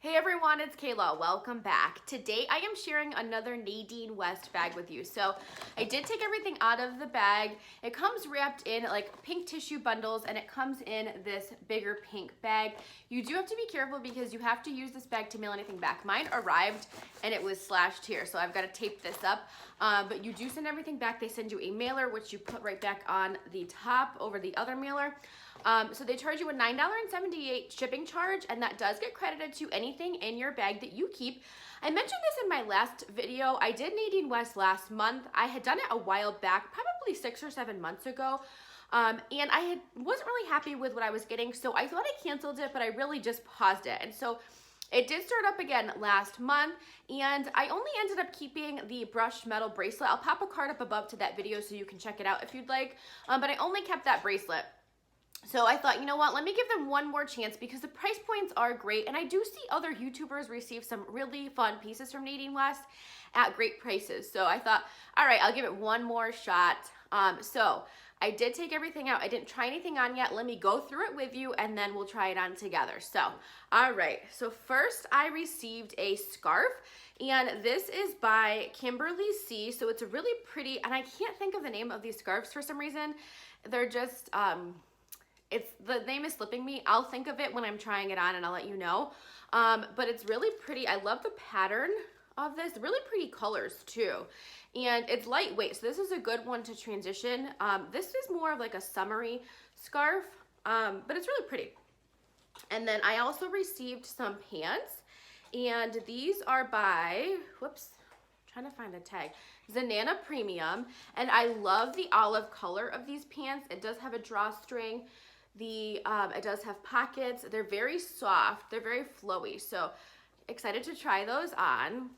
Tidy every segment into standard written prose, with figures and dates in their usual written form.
Hey everyone, it's Kayla. Welcome back. Today I am sharing another Nadine West bag with you. So I did take everything out of the bag. It comes wrapped in like pink tissue bundles and it comes in this bigger pink bag. You do have to be careful because you have to use this bag to mail anything back. Mine arrived and it was slashed here, so I've got to tape this up. But you do send everything back. They send you a mailer, which you put right back on the top over the other mailer. So they charge you a $9.78 shipping charge, and that does get credited to anything in your bag that you keep. I mentioned this in my last video. I did Nadine West last month. I had done it a while back, probably 6 or 7 months ago. And I wasn't really happy with what I was getting, so I thought I canceled it, but I really just paused it. And so it did start up again last month, and I only ended up keeping the brushed metal bracelet. I'll pop a card up above to that video so you can check it out if you'd like, but I only kept that bracelet. So I thought, you know what, let me give them one more chance because the price points are great, and I do see other YouTubers receive some really fun pieces from Nadine West at great prices. So I thought, all right, I'll give it one more shot. So I did take everything out. I didn't try anything on yet. Let me go through it with you, and then we'll try it on together. So, all right. So first I received a scarf, and this is by Kimberly C. So it's a really pretty, and I can't think of the name of these scarves for some reason. They're just, the name is slipping me. I'll think of it when I'm trying it on and I'll let you know. But it's really pretty. I love the pattern of this. Really pretty colors too. And it's lightweight, so this is a good one to transition. This is more of like a summery scarf, but it's really pretty. And then I also received some pants, and these are by, whoops, I'm trying to find the tag, Zenana Premium, and I love the olive color of these pants. It does have a drawstring. It does have pockets. They're very soft. They're very flowy. So excited to try those on.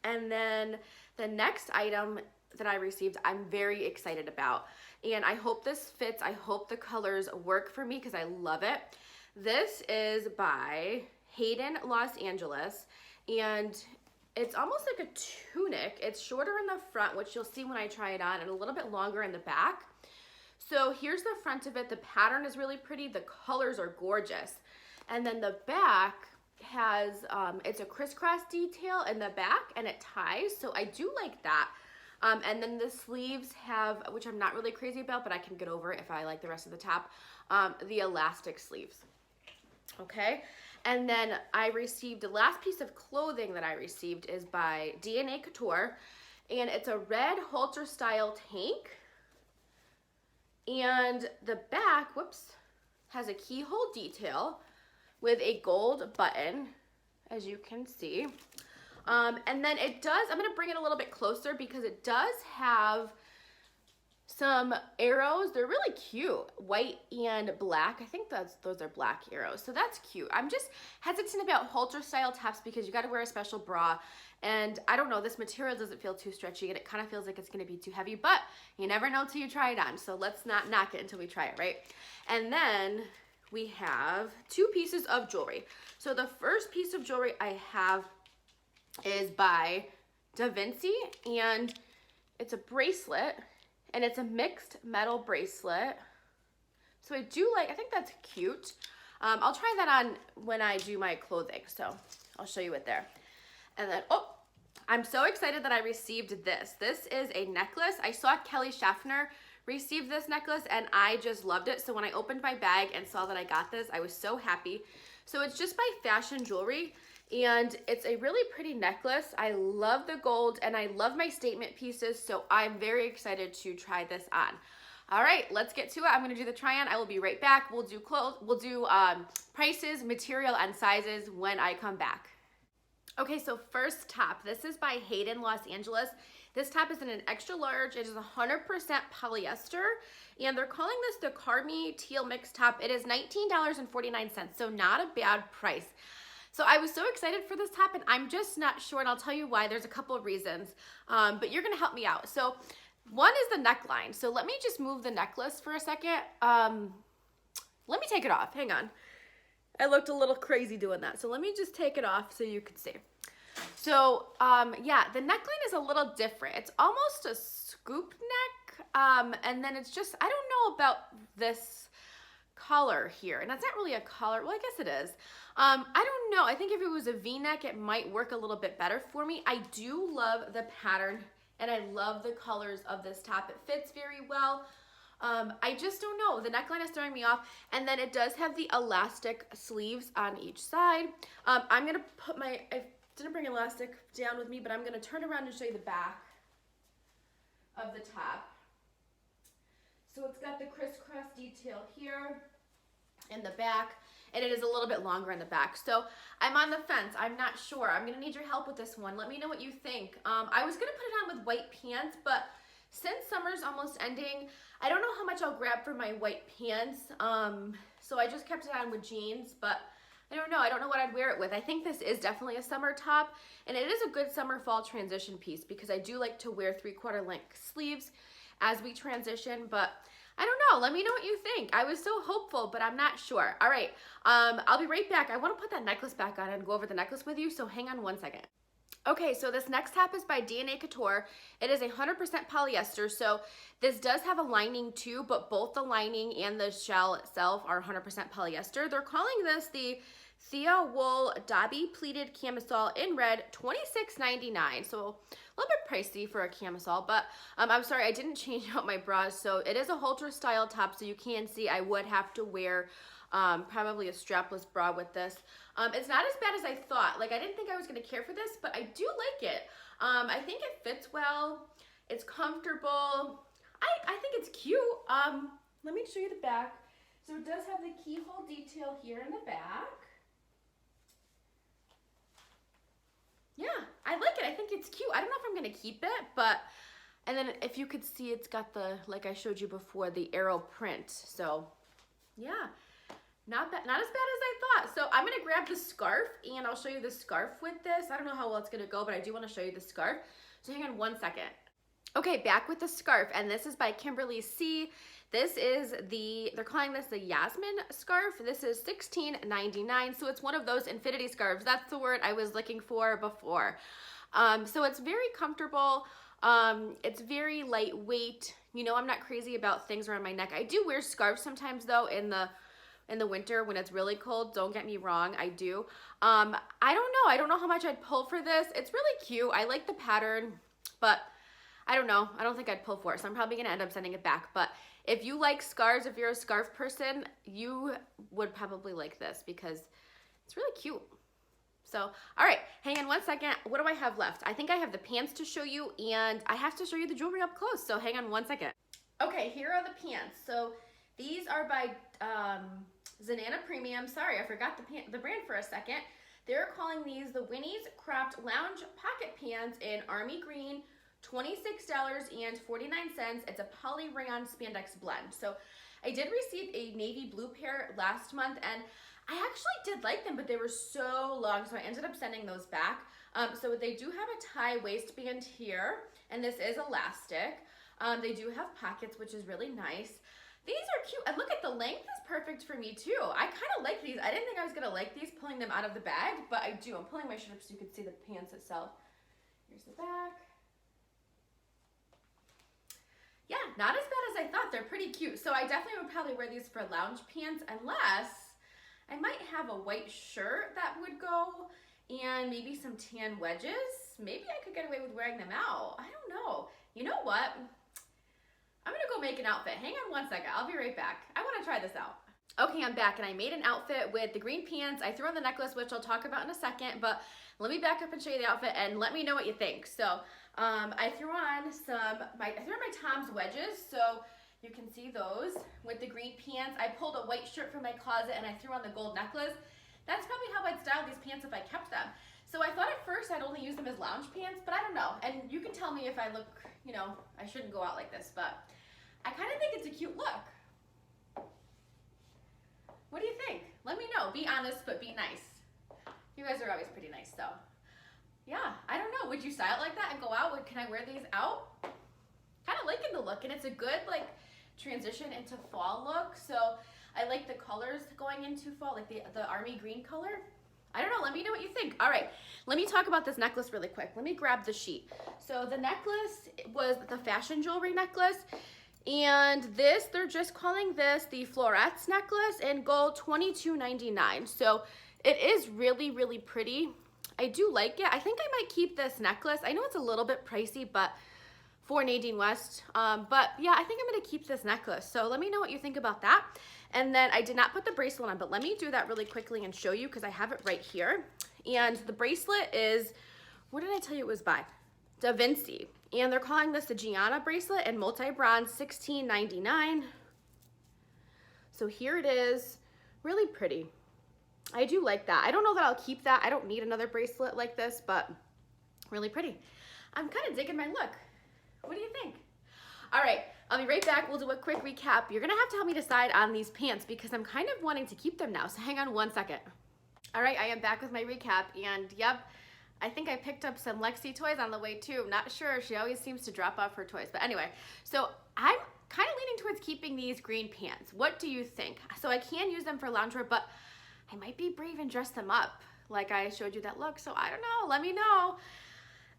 And then the next item that I received, I'm very excited about. And I hope this fits. I hope the colors work for me because I love it. This is by Hayden, Los Angeles. And it's almost like a tunic. It's shorter in the front, which you'll see when I try it on, and a little bit longer in the back. So here's the front of it. The pattern is really pretty. The colors are gorgeous. And then the back has, it's a crisscross detail in the back, and it ties. So I do like that. And then the sleeves have, which I'm not really crazy about, but I can get over it if I like the rest of the top, the elastic sleeves. Okay. And then I received, the last piece of clothing that I received is by DNA Couture, and it's a red halter style tank. And the back, whoops, has a keyhole detail with a gold button, as you can see. And then it does, I'm gonna bring it a little bit closer because it does have some arrows. They're really cute, white and black. I think those are black arrows, so that's cute. I'm just hesitant about halter style tops because you got to wear a special bra, and I don't know, this material doesn't feel too stretchy, and it kind of feels like it's going to be too heavy, but you never know till you try it on, so let's not knock it until we try it, right? And then we have 2 pieces of jewelry. So the first piece of jewelry I have is by Vinci, and it's a bracelet. And it's a mixed metal bracelet. So I do like, I think that's cute. I'll try that on when I do my clothing. So I'll show you it there. And then, oh, I'm so excited that I received this. This is a necklace. I saw Kelly Schaffner receive this necklace and I just loved it. So when I opened my bag and saw that I got this, I was so happy. So it's just by Fashion Jewelry. And it's a really pretty necklace. I love the gold and I love my statement pieces, so I'm very excited to try this on. All right, let's get to it. I'm gonna do the try on. I will be right back. We'll do prices, material, and sizes when I come back. Okay, so first top. This is by Hayden, Los Angeles. This top is in an extra large. It is 100% polyester, and they're calling this the Carmy teal mix top. It is $19.49, so not a bad price. So I was so excited for this top, and I'm just not sure, and I'll tell you why. There's a couple of reasons, but you're gonna help me out. So one is the neckline. So let me just move the necklace for a second. Let me take it off, hang on. I looked a little crazy doing that. So let me just take it off so you can see. So yeah, the neckline is a little different. It's almost a scoop neck, and then it's just, I don't know about this collar here, and that's not really a collar. Well, I guess it is. I don't know. I think if it was a V-neck, it might work a little bit better for me. I do love the pattern, and I love the colors of this top. It fits very well. I just don't know. The neckline is throwing me off, and then it does have the elastic sleeves on each side. I'm gonna put I didn't bring elastic down with me, but I'm gonna turn around and show you the back of the top. So it's got the crisscross detail here in the back, and it is a little bit longer in the back. So I'm on the fence. I'm not sure. I'm gonna need your help with this one. Let me know what you think. I was gonna put it on with white pants, but since summer's almost ending, I don't know how much I'll grab for my white pants. So I just kept it on with jeans, but I don't know. I don't know what I'd wear it with. I think this is definitely a summer top, and it is a good summer fall transition piece because I do like to wear 3/4 length sleeves as we transition, but I don't know. Let me know what you think. I was so hopeful, but I'm not sure. All right, I'll be right back. I want to put that necklace back on and go over the necklace with you, so hang on one second. Okay, so this next top is by DNA Couture. It is 100% polyester, so this does have a lining too, but both the lining and the shell itself are 100% polyester. They're calling this the Thea Wool Dobby Pleated Camisole in red, $26.99. So a little bit pricey for a camisole, but I'm sorry, I didn't change out my bras. So it is a halter style top, so you can see I would have to wear probably a strapless bra with this. It's not as bad as I thought. Like, I didn't think I was gonna care for this, but I do like it. I think it fits well. It's comfortable. I think it's cute. Let me show you the back. So it does have the keyhole detail here in the back. Yeah, I like it. I think it's cute. I don't know if I'm gonna keep it, but, and then if you could see, it's got the, like I showed you before, the arrow print. So yeah, not as bad as I thought. So I'm gonna grab the scarf and I'll show you the scarf with this. I don't know how well it's gonna go, but I do wanna show you the scarf. So hang on one second. Okay, back with the scarf, and this is by Kimberly C. This is they're calling this the Yazmin scarf. This is $16.99, so it's one of those infinity scarves. That's the word I was looking for before. So it's very comfortable. It's very lightweight. You know, I'm not crazy about things around my neck. I do wear scarves sometimes though in the winter when it's really cold. Don't get me wrong, I do. I don't know. I don't know how much I'd pull for this. It's really cute. I like the pattern, but I don't know. I don't think I'd pull for it, so I'm probably gonna end up sending it back. But if you like scarves, if you're a scarf person, you would probably like this because it's really cute. So, all right, hang on one second. What do I have left? I think I have the pants to show you, and I have to show you the jewelry up close, so hang on one second. Okay, here are the pants. So these are by Zenana Premium. Sorry, I forgot the brand for a second. They're calling these the Winnie's Cropped Lounge Pocket Pants in Army Green, $26.49. It's a poly rayon spandex blend. So I did receive a navy blue pair last month, and I actually did like them, but they were so long, so I ended up sending those back. So they do have a tie waistband here, and this is elastic. They do have pockets, which is really nice. These are cute, and look at the length is perfect for me too. I kind of like these. I didn't think I was gonna like these pulling them out of the bag, but I do. I'm pulling my shirt up so you can see the pants itself. Here's the back. Yeah, not as bad as I thought. They're pretty cute. So I definitely would probably wear these for lounge pants, unless I might have a white shirt that would go and maybe some tan wedges. Maybe I could get away with wearing them out. I don't know. You know what? I'm gonna go make an outfit. Hang on one second. I'll be right back. I wanna try this out. Okay, I'm back, and I made an outfit with the green pants. I threw on the necklace, which I'll talk about in a second, but let me back up and show you the outfit and let me know what you think. So I threw on my Tom's wedges, so you can see those with the green pants. I pulled a white shirt from my closet and I threw on the gold necklace. That's probably how I'd style these pants if I kept them. So I thought at first I'd only use them as lounge pants, but I don't know. And you can tell me if I look, you know, I shouldn't go out like this, but I kind of think it's a cute look. What do you think? Let me know. Be honest, but be nice. You guys are always pretty nice, so. Yeah, I don't know. Would you style it like that and go out? Can I wear these out? Kind of liking the look, and it's a good like transition into fall look. So I like the colors going into fall, like the army green color. I don't know. Let me know what you think. All right, let me talk about this necklace really quick. Let me grab the sheet. So the necklace was the fashion jewelry necklace, And this, they're just calling this the Florettes necklace in gold, $22.99. So it is really, really pretty. I do like it. I think I might keep this necklace. I know it's a little bit pricey, but for Nadine West. But yeah, I think I'm gonna keep this necklace. So let me know what you think about that. And then I did not put the bracelet on, but let me do that really quickly and show you because I have it right here. And the bracelet is, what did I tell you it was by? Vinci. And they're calling this the Gianna bracelet in multi-bronze, $16.99. So here it is, really pretty. I do like that. I don't know that I'll keep that. I don't need another bracelet like this, but really pretty. I'm kind of digging my look. What do you think? All right, I'll be right back. We'll do a quick recap. You're gonna have to help me decide on these pants because I'm kind of wanting to keep them now, so hang on one second. All right, I am back with my recap, and yep, I think I picked up some Lexi toys on the way too. Not sure, she always seems to drop off her toys. But anyway, so I'm kind of leaning towards keeping these green pants. What do you think? So I can use them for loungewear, but I might be brave and dress them up like I showed you that look. So I don't know, let me know.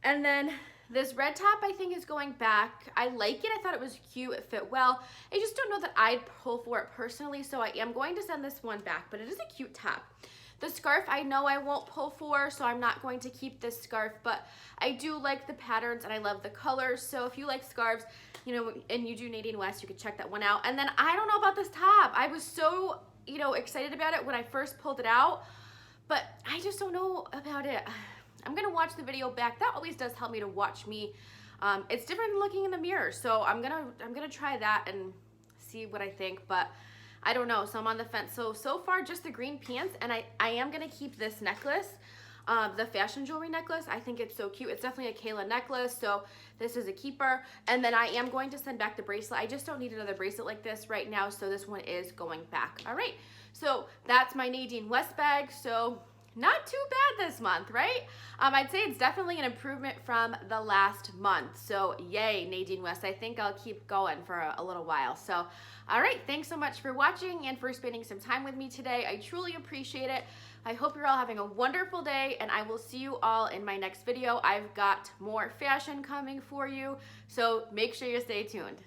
And then this red top I think is going back. I like it, I thought it was cute, it fit well. I just don't know that I'd pull for it personally, so I am going to send this one back, but it is a cute top. The scarf I know I won't pull for, so I'm not going to keep this scarf, but I do like the patterns and I love the colors. So if you like scarves, you know, and you do Nadine West, you could check that one out. And then I don't know about this top. I was so, you know, excited about it when I first pulled it out, but I just don't know about it. I'm gonna watch the video back. That always does help me to watch me. It's different than looking in the mirror, so I'm gonna try that and see what I think, but I don't know, so I'm on the fence. So far, just the green pants, and I am gonna keep this necklace, the fashion jewelry necklace. I think it's so cute. It's definitely a Kayla necklace, so this is a keeper. And then I am going to send back the bracelet. I just don't need another bracelet like this right now, so this one is going back. All right, so that's my Nadine West bag. So not too bad this month, right? I'd say it's definitely an improvement from the last month. So yay, Nadine West. I think I'll keep going for a little while. So, all right, thanks so much for watching and for spending some time with me today. I truly appreciate it. I hope you're all having a wonderful day, and I will see you all in my next video. I've got more fashion coming for you, so make sure you stay tuned.